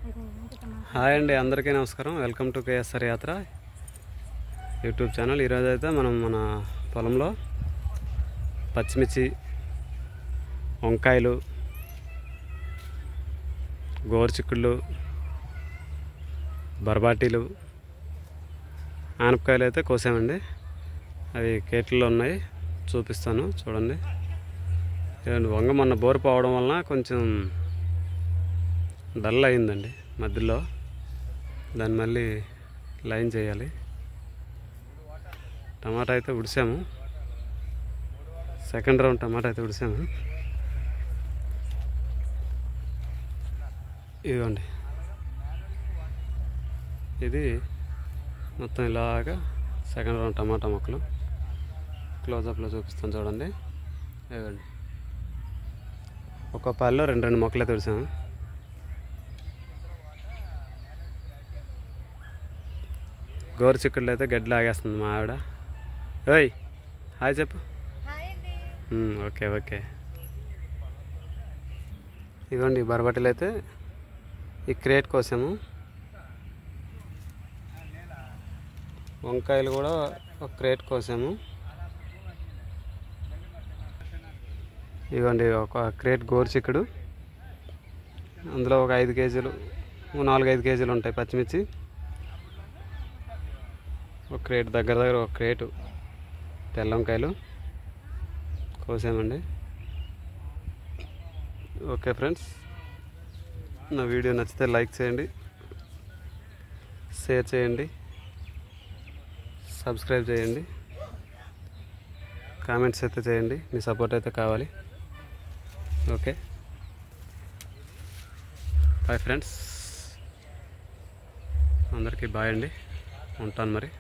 Hi అండి, అందరికీ నమస్కారం. వెల్కమ్ టు కేఎస్ఆర్ యాత్ర యూట్యూబ్ ఛానల్. ఈరోజు అయితే మనం మన పొలంలో పచ్చిమిర్చి, వంకాయలు, గోరుచిక్కుళ్ళు, బర్బాటీలు, ఆనపకాయలు అయితే కోసామండి. అవి కేట్లలో ఉన్నాయి, చూపిస్తాను చూడండి. వంగ మొన్న బోరు పోవడం వలన కొంచెం డల్ అయిందండి మధ్యలో, దాన్ని మళ్ళీ లైన్ చేయాలి. టమాటా అయితే ఉడిసాము, సెకండ్ రౌండ్ టమాటా అయితే ఉడిసాము. ఇదిగోండి, ఇది మొత్తం ఇలాగా సెకండ్ రౌండ్ టమాటా మొక్కలు క్లోజప్లో చూపిస్తాను చూడండి. ఇదిగోండి, ఒక పాల్లో రెండు మొక్కలు అయితే ఉడిసాము. గోరుచిక్కుళ్ళు అయితే గడ్డి లాగేస్తుంది మా ఆవిడ. ఓయ్ హాయ్ చెప్పు. Okay okay. ఇదిగోండి, బరబట్టలు అయితే ఈ క్రేట్ కోసాము. వంకాయలు కూడా ఒక క్రేట్ కోసాము. ఇదిగోండి, ఒక క్రేట్ గోరుచిక్కుడు, అందులో ఒక 5 కేజీలు 4-5 కేజీలు ఉంటాయి పచ్చిమిర్చి. ఒక క్రేట్ దగ్గర ఒక క్రేటు తెల్ల వంకాయలు కోసామండి. ఓకే ఫ్రెండ్స్, నా వీడియో నచ్చితే లైక్ చేయండి, షేర్ చేయండి, సబ్స్క్రైబ్ చేయండి, కామెంట్స్ అయితే చేయండి. మీ సపోర్ట్ అయితే కావాలి. ఓకే బాయ్ ఫ్రెండ్స్, అందరికీ బాయ్ అండి, ఉంటాను మరి.